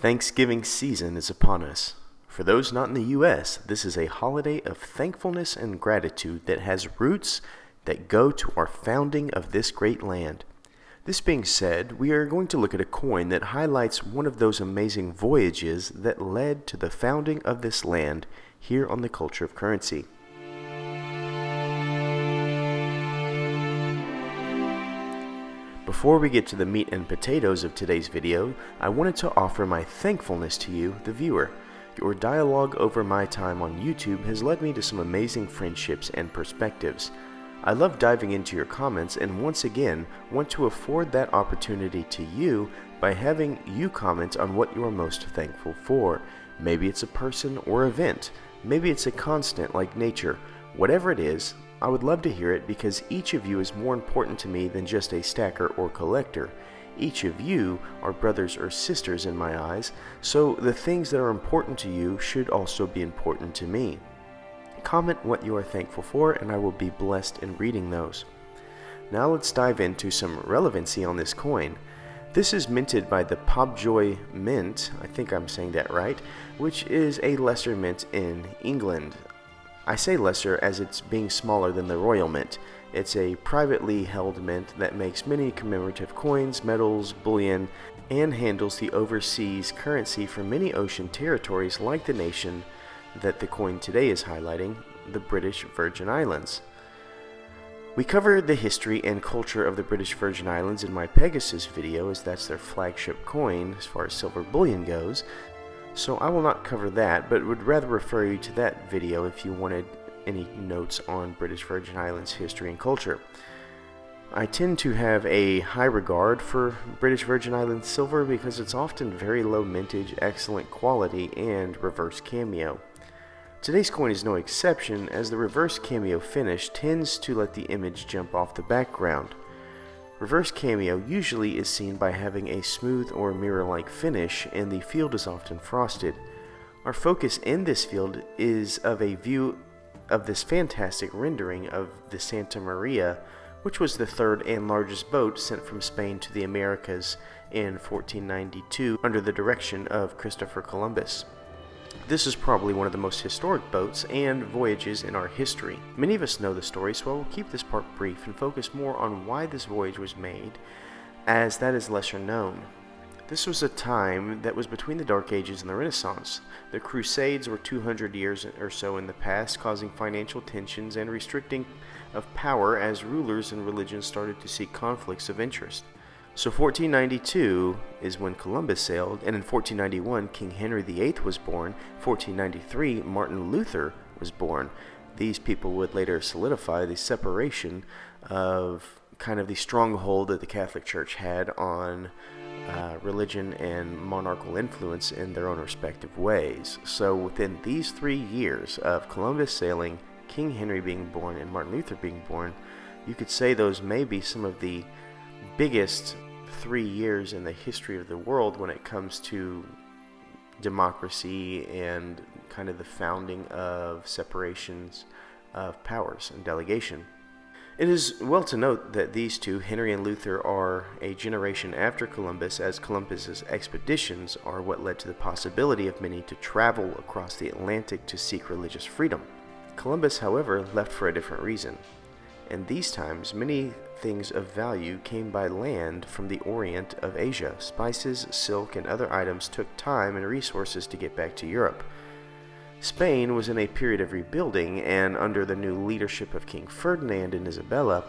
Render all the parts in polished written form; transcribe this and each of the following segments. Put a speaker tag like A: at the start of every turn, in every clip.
A: Thanksgiving season is upon us. For those not in the U.S., this is a holiday of thankfulness and gratitude that has roots that go to our founding of this great land. This being said, we are going to look at a coin that highlights one of those amazing voyages that led to the founding of this land here on the Culture of Currency. Before we get to the meat and potatoes of today's video, I wanted to offer my thankfulness to you, the viewer. Your dialogue over my time on YouTube has led me to some amazing friendships and perspectives. I love diving into your comments and once again want to afford that opportunity to you by having you comment on what you are most thankful for. Maybe it's a person or event. Maybe it's a constant like nature. Whatever it is, I would love to hear it because each of you is more important to me than just a stacker or collector. Each of you are brothers or sisters in my eyes, so the things that are important to you should also be important to me. Comment what you are thankful for and I will be blessed in reading those. Now let's dive into some relevancy on this coin. This is minted by the Pobjoy Mint, I think I'm saying that right, which is a lesser mint in England. I say lesser as it's being smaller than the Royal Mint. It's a privately held mint that makes many commemorative coins, medals, bullion, and handles the overseas currency for many ocean territories like the nation that the coin today is highlighting, the British Virgin Islands. We covered the history and culture of the British Virgin Islands in my Pegasus video, as that's their flagship coin as far as silver bullion goes. So I will not cover that, but would rather refer you to that video if you wanted any notes on British Virgin Islands history and culture. I tend to have a high regard for British Virgin Islands silver because it's often very low mintage, excellent quality, and reverse cameo. Today's coin is no exception, as the reverse cameo finish tends to let the image jump off the background. Reverse cameo usually is seen by having a smooth or mirror-like finish, and the field is often frosted. Our focus in this field is of a view of this fantastic rendering of the Santa Maria, which was the third and largest boat sent from Spain to the Americas in 1492 under the direction of Christopher Columbus. This is probably one of the most historic boats and voyages in our history. Many of us know the story, so I will keep this part brief and focus more on why this voyage was made, as that is lesser known. This was a time that was between the Dark Ages and the Renaissance. The Crusades were 200 years or so in the past, causing financial tensions and restricting of power as rulers and religions started to see conflicts of interest. So 1492 is when Columbus sailed, and in 1491 King Henry VIII was born. 1493 Martin Luther was born. These people would later solidify the separation of kind of the stronghold that the Catholic Church had on religion and monarchical influence in their own respective ways. So within these 3 years of Columbus sailing, King Henry being born, and Martin Luther being born, you could say those may be some of the biggest 3 years in the history of the world when it comes to democracy and kind of the founding of separations of powers and delegation. It is well to note that these two, Henry and Luther, are a generation after Columbus, as Columbus's expeditions are what led to the possibility of many to travel across the Atlantic to seek religious freedom. Columbus, however, left for a different reason. In these times, many things of value came by land from the Orient of Asia. Spices, silk, and other items took time and resources to get back to Europe. Spain was in a period of rebuilding, and under the new leadership of King Ferdinand and Isabella,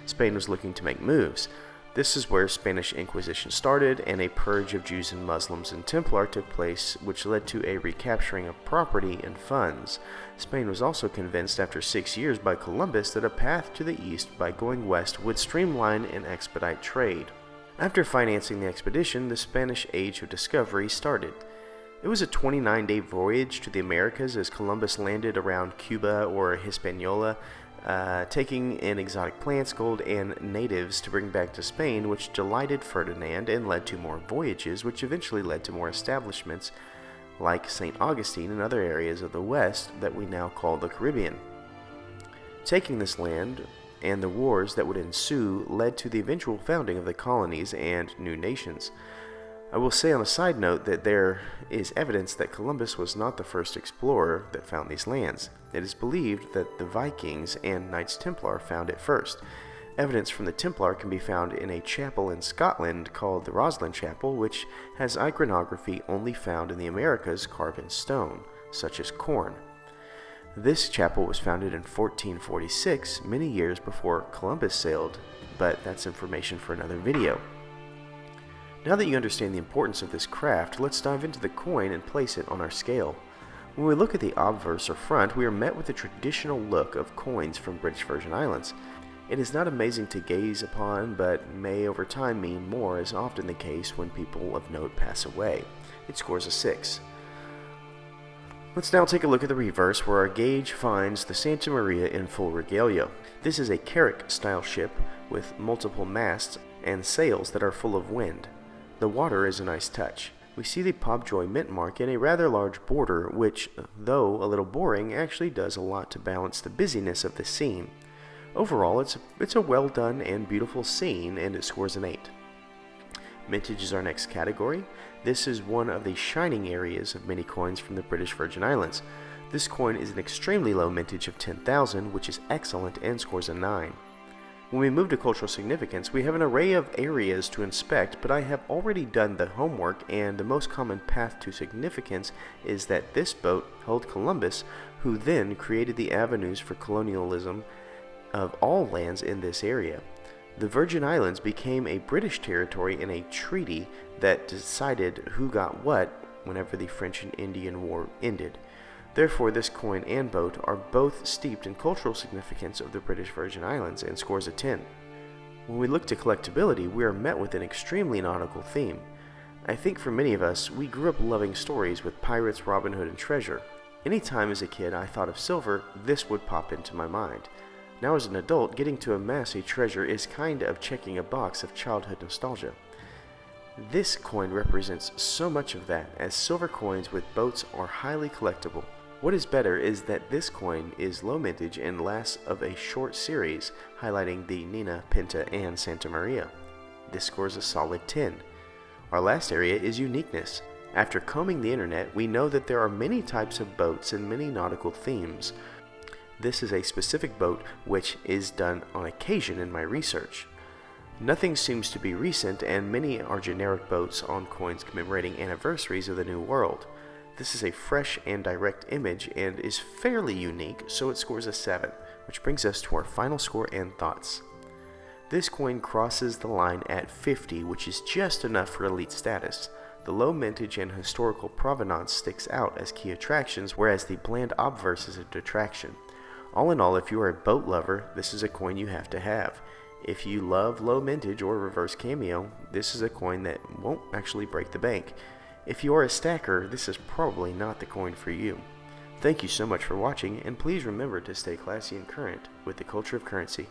A: Spain was looking to make moves. This is where Spanish Inquisition started, and a purge of Jews and Muslims and Templar took place, which led to a recapturing of property and funds. Spain was also convinced after 6 years by Columbus that a path to the east by going west would streamline and expedite trade. After financing the expedition, the Spanish Age of Discovery started. It was a 29-day voyage to the Americas as Columbus landed around Cuba or Hispaniola, taking in exotic plants, gold, and natives to bring back to Spain, which delighted Ferdinand and led to more voyages, which eventually led to more establishments like St. Augustine and other areas of the West that we now call the Caribbean. Taking this land and the wars that would ensue led to the eventual founding of the colonies and new nations. I will say on a side note that there is evidence that Columbus was not the first explorer that found these lands. It is believed that the Vikings and Knights Templar found it first. Evidence from the Templar can be found in a chapel in Scotland called the Roslin Chapel, which has iconography only found in the Americas carved in stone, such as corn. This chapel was founded in 1446, many years before Columbus sailed, but that's information for another video. Now that you understand the importance of this craft, let's dive into the coin and place it on our scale. When we look at the obverse or front, we are met with the traditional look of coins from British Virgin Islands. It is not amazing to gaze upon, but may over time mean more, as often the case when people of note pass away. It scores a 6. Let's now take a look at the reverse, where our gauge finds the Santa Maria in full regalia. This is a Carrack-style ship with multiple masts and sails that are full of wind. The water is a nice touch. We see the Pobjoy mint mark in a rather large border, which, though a little boring, actually does a lot to balance the busyness of the scene. Overall, it's a well done and beautiful scene, and it scores an 8. Mintage is our next category. This is one of the shining areas of many coins from the British Virgin Islands. This coin is an extremely low mintage of 10,000, which is excellent and scores a 9. When we move to cultural significance, we have an array of areas to inspect, but I have already done the homework, and the most common path to significance is that this boat held Columbus, who then created the avenues for colonialism of all lands in this area. The Virgin Islands became a British territory in a treaty that decided who got what whenever the French and Indian War ended. Therefore, this coin and boat are both steeped in cultural significance of the British Virgin Islands and scores a 10. When we look to collectability, we are met with an extremely nautical theme. I think for many of us, we grew up loving stories with pirates, Robin Hood, and treasure. Anytime as a kid I thought of silver, this would pop into my mind. Now as an adult, getting to amass a treasure is kind of checking a box of childhood nostalgia. This coin represents so much of that, as silver coins with boats are highly collectible. What is better is that this coin is low mintage and lasts of a short series, highlighting the Nina, Pinta, and Santa Maria. This scores a solid 10. Our last area is uniqueness. After combing the internet, we know that there are many types of boats and many nautical themes. This is a specific boat which is done on occasion in my research. Nothing seems to be recent, and many are generic boats on coins commemorating anniversaries of the New World. This is a fresh and direct image and is fairly unique, so it scores a 7, which brings us to our final score and thoughts. This coin crosses the line at 50, which is just enough for elite status. The low mintage and historical provenance sticks out as key attractions, whereas the bland obverse is a detraction. All in all, if you are a boat lover, this is a coin you have to have. If you love low mintage or reverse cameo, this is a coin that won't actually break the bank. If you are a stacker, this is probably not the coin for you. Thank you so much for watching, and please remember to stay classy and current with the culture of currency.